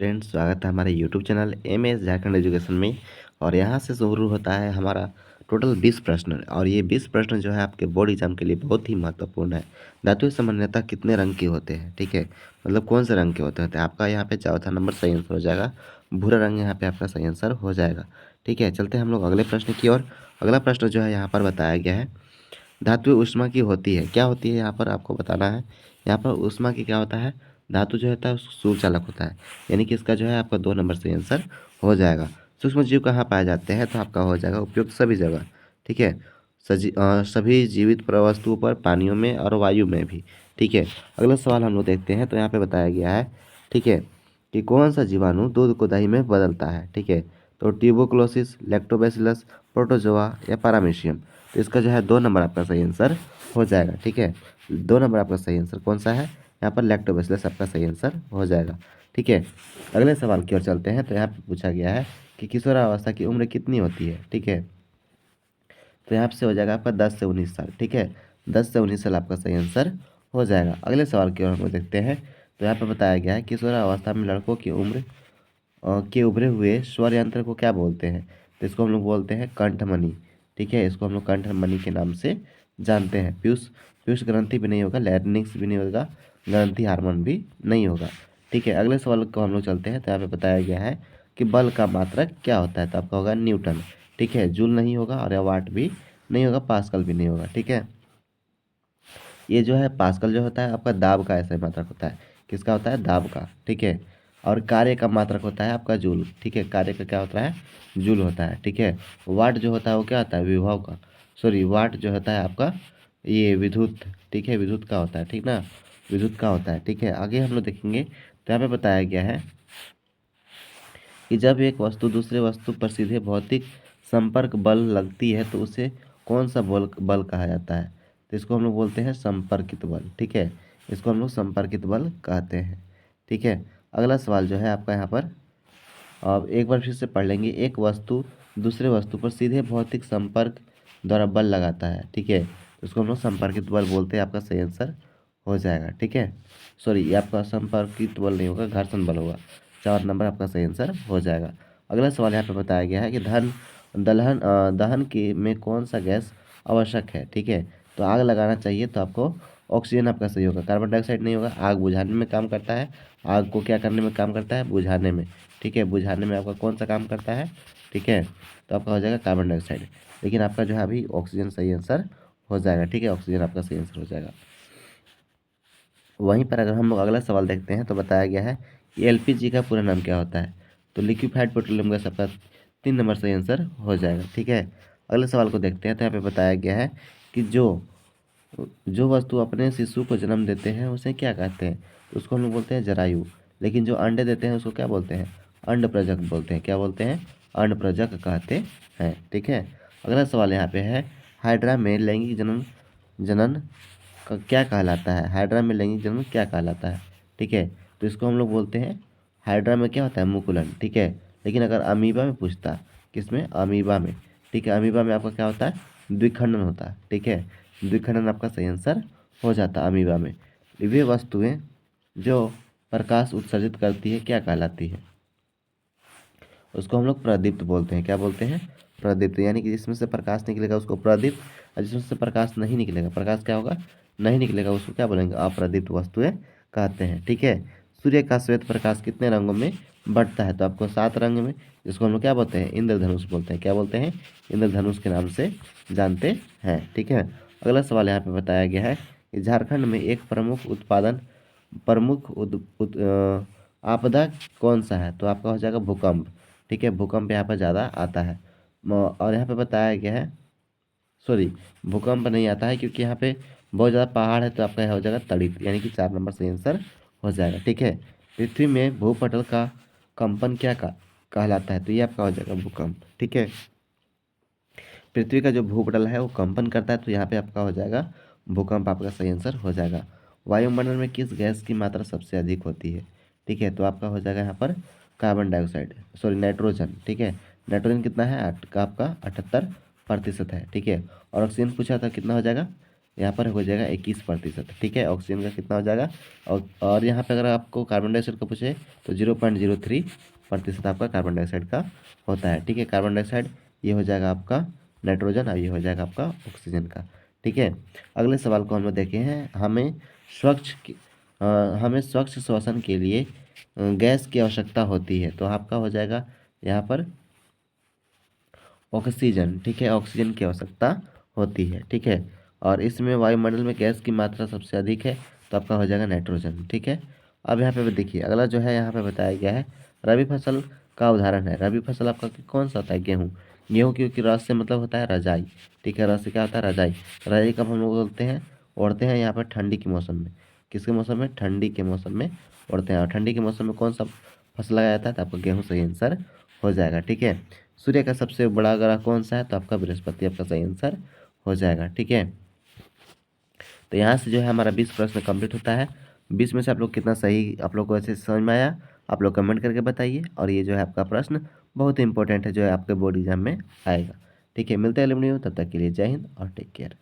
Friends, स्वागत है हमारे YouTube channel M S Jharkhand education में। और यहाँ से शुरू होता है हमारा टोटल 20 प्रश्न। और ये 20 प्रश्न जो है आपके बोर्ड एग्जाम के लिए बहुत ही महत्वपूर्ण है। धातुएं सामान्यतः कितने रंग के होते हैं, ठीक है, मतलब कौन से रंग के होते हैं। तो आपका यहाँ पे चौथा नंबर सही आंसर हो जाएगा, भूरा रंग यहाँ पे आपका सही आंसर हो जाएगा। ठीक है, चलते हैं हम लोग अगले प्रश्न की ओर। अगला प्रश्न जो है यहाँ पर बताया गया है, धातु ऊष्मा की होती है, क्या होती है यहाँ पर आपको बताना है। यहाँ पर ऊष्मा की क्या होता है, धातु जो होता है सूर्यचालक होता है, यानी कि इसका जो है आपका 2 नंबर से आंसर हो जाएगा। सूक्ष्म जीव कहाँ पाए जाते हैं, तो आपका हो जाएगा उपयुक्त सभी जगह। ठीक है, सभी जीवित वस्तुओं पर, पानियों में और वायु में भी। ठीक है, अगला सवाल हम लोग देखते हैं। तो यहाँ पे बताया गया है, ठीक है, कि कौन सा जीवाणु दूध को दही में बदलता है। ठीक है, तो ट्यूबरकुलोसिस, लैक्टोबैसिलस, प्रोटोजोआ या पैरामीशियम। तो इसका जो है 2 नंबर आपका सही आंसर हो जाएगा। ठीक है, 2 नंबर आपका सही आंसर कौन सा है, यहाँ पर लैक्टोबैसिलस आपका सही आंसर हो जाएगा। ठीक है, अगले सवाल की ओर चलते हैं। तो यहाँ पे पूछा गया है कि किशोरावस्था की उम्र कितनी होती है। ठीक है, तो यहाँ से हो जाएगा आपका 10 से 19 साल। ठीक है, 10 से 19 साल आपका सही आंसर हो जाएगा। अगले सवाल की ओर हम लोग देखते हैं। तो यहाँ पर बताया गया है, किशोरावस्था में लड़कों की उम्र के उभरे हुए स्वर यंत्र को क्या बोलते हैं। तो इसको हम लोग बोलते हैं कंठमणि। ठीक है, इसको हम लोग कंठमणि के नाम से जानते हैं। पीयूष पीयूष ग्रंथि भी नहीं होगा, लैरिंक्स भी नहीं होगा, ग्रंथि हार्मोन भी नहीं होगा। ठीक है, अगले सवाल को हम लोग चलते हैं। तो यहाँ पे बताया गया है कि बल का मात्रक क्या होता है। तो आपका होगा न्यूटन। ठीक है, जूल नहीं होगा और या वाट भी नहीं होगा, पास्कल भी नहीं होगा। ठीक है, ये जो है पास्कल जो होता है आपका दाब का ऐसा मात्रक होता है। किसका होता है, दाब का। ठीक है, और कार्य का मात्रक होता है आपका जूल। ठीक है, कार्य का क्या होता है, जूल होता है। ठीक है, वाट जो होता है वो क्या होता है, विभव का। सॉरी, वाट जो होता है आपका ये विद्युत। ठीक है, विद्युत का होता है, ठीक ना, विद्युत का होता है। ठीक है, आगे हम लोग देखेंगे। तो यहाँ पे बताया गया है कि जब एक वस्तु दूसरे वस्तु पर सीधे भौतिक संपर्क बल लगती है तो उसे कौन सा बल बल कहा जाता है। तो इसको हम लोग बोलते हैं संपर्कित बल। ठीक है, इसको हम लोग संपर्कित बल कहते हैं। ठीक है, अगला सवाल जो है आपका यहाँ पर, अब एक बार फिर से पढ़ लेंगे। एक वस्तु दूसरे वस्तु पर सीधे भौतिक संपर्क द्वारा बल लगाता है। ठीक है, तो इसको हम लोग संपर्कित बल बोलते हैं। आपका सही आंसर हो जाएगा। ठीक है, सॉरी, ये आपका संपर्कित बल नहीं होगा, घर्षण बल होगा। 4 नंबर आपका सही आंसर हो जाएगा। अगला सवाल यहाँ पे बताया गया है कि दहन के में कौन सा गैस आवश्यक है। ठीक है, तो आग लगाना चाहिए तो आपको ऑक्सीजन आपका सही होगा, कार्बन डाइऑक्साइड नहीं होगा। आग बुझाने में काम करता है, आग को क्या करने में काम करता है, बुझाने में। ठीक है, बुझाने में आपका कौन सा काम करता है। ठीक है, तो आपका हो जाएगा कार्बन डाइऑक्साइड। लेकिन आपका जो है अभी ऑक्सीजन सही आंसर हो जाएगा। ठीक है, ऑक्सीजन आपका सही आंसर हो जाएगा। वहीं पर अगर हम लोग अगला सवाल देखते हैं तो बताया गया है कि एलपीजी का पूरा नाम क्या होता है। तो लिक्विफाइड पेट्रोलियम गैस आपका 3 नंबर सही आंसर हो जाएगा। ठीक है, अगले सवाल को देखते हैं। तो यहाँ पे बताया गया है कि जो जो वस्तु अपने शिशु को जन्म देते हैं उसे क्या कहते हैं। तो उसको हम लोग बोलते हैं जरायु। लेकिन जो अंडे देते हैं उसको क्या बोलते हैं, अंड प्रजक बोलते हैं। क्या बोलते हैं, अंड प्रजक कहते हैं। ठीक है, अगला सवाल यहाँ पे है, हाइड्रा में लैंगिक जनन जनन का क्या कहलाता है। हाइड्रा में लैंगिक जनन क्या कहलाता है। ठीक है, तो इसको हम लोग बोलते हैं, हाइड्रा में क्या होता है, मुकुलन। ठीक है, लेकिन अगर अमीबा में पूछता, किसमें, अमीबा में। ठीक है, अमीबा में आपका क्या होता है, द्विखंडन होता है। ठीक है, द्विखंडन आपका सही आंसर हो जाता है अमीबा में। वे वस्तुएं जो प्रकाश उत्सर्जित करती है क्या कहलाती है। उसको हम लोग प्रदीप्त बोलते हैं। क्या बोलते हैं, प्रदीप्त। यानी कि जिसमें से प्रकाश निकलेगा उसको प्रदीप्त, और जिसमें से प्रकाश नहीं निकलेगा, प्रकाश क्या होगा, नहीं निकलेगा, उसको क्या बोलेंगे, अप्रदीप्त वस्तुएं कहते हैं। ठीक है, सूर्य का श्वेत प्रकाश कितने रंगों में बंटता है। तो आपको 7 रंग में, जिसको हम लोग क्या बोलते हैं, इंद्रधनुष बोलते हैं। क्या बोलते हैं, इंद्रधनुष के नाम से जानते हैं। ठीक है, अगला सवाल यहाँ पे बताया गया है कि झारखंड में एक प्रमुख आपदा कौन सा है। तो आपका हो जाएगा भूकंप। ठीक है, भूकंप यहाँ पर ज़्यादा आता है। और यहाँ पे बताया गया है, सॉरी, भूकंप नहीं आता है क्योंकि यहाँ पे बहुत ज़्यादा पहाड़ है। तो आपका यहाँ हो जाएगा तड़ित, यानी कि 4 नंबर सही आंसर हो जाएगा। ठीक है, पृथ्वी में भूपटल का कंपन क्या कहलाता है। तो ये आपका हो जाएगा भूकंप। ठीक है, पृथ्वी का जो भूपटल है वो कंपन करता है, तो यहाँ पे आपका हो जाएगा भूकंप, आपका सही आंसर हो जाएगा। वायुमंडल में किस गैस की मात्रा सबसे अधिक होती है। ठीक है, तो आपका हो जाएगा यहाँ पर कार्बन डाइऑक्साइड, सॉरी, नाइट्रोजन। ठीक है, नाइट्रोजन कितना है, आपका 78% है। ठीक है, और ऑक्सीजन पूछा था कितना हो जाएगा, यहाँ पर हो जाएगा 21%। ठीक है, ऑक्सीजन का कितना हो जाएगा, और यहाँ पे अगर आपको कार्बन डाइऑक्साइड का पूछे तो 0.03% आपका कार्बन डाइऑक्साइड का होता है। ठीक है, कार्बन डाइऑक्साइड ये हो जाएगा आपका नाइट्रोजन, और ये हो जाएगा आपका ऑक्सीजन का। ठीक है, अगले सवाल को हम लोग देखे हैं, हमें स्वच्छ श्वसन के लिए गैस की आवश्यकता होती है, तो आपका हो जाएगा यहाँ पर ऑक्सीजन। ठीक है, ऑक्सीजन की आवश्यकता होती है। ठीक है, और इसमें वायुमंडल में गैस की मात्रा सबसे अधिक है, तो आपका हो जाएगा नाइट्रोजन। ठीक है, अब यहाँ पे देखिए अगला जो है यहाँ पे बताया गया है, रबी फसल का उदाहरण है। रबी फसल आपका कौन सा होता है, गेहूँ। गेहूँ क्योंकि रस से मतलब होता है रजाई। ठीक है, रस से क्या होता है, रजाई। रजाई कब हम लोग बोलते हैं, ओढ़ते हैं यहाँ पर ठंडी के मौसम में। किसके मौसम में, ठंडी के मौसम में ओढ़ते हैं। और ठंडी के मौसम में कौन सा फसल लगाया जाता है, तो आपका गेहूँ सही आंसर हो जाएगा। ठीक है, सूर्य का सबसे बड़ा ग्रह कौन सा है, तो आपका बृहस्पति आपका सही आंसर हो जाएगा। ठीक है, तो यहाँ से जो है हमारा 20 प्रश्न कंप्लीट होता है। 20 में से आप लोग कितना सही आप लोग को ऐसे समझ में आया, आप लोग कमेंट करके बताइए। और ये जो है आपका प्रश्न बहुत ही इंपॉर्टेंट है, जो है आपके बोर्ड एग्जाम में आएगा। ठीक है, मिलते हैं अगले वीडियो में, तब तक के लिए जय हिंद और टेक केयर।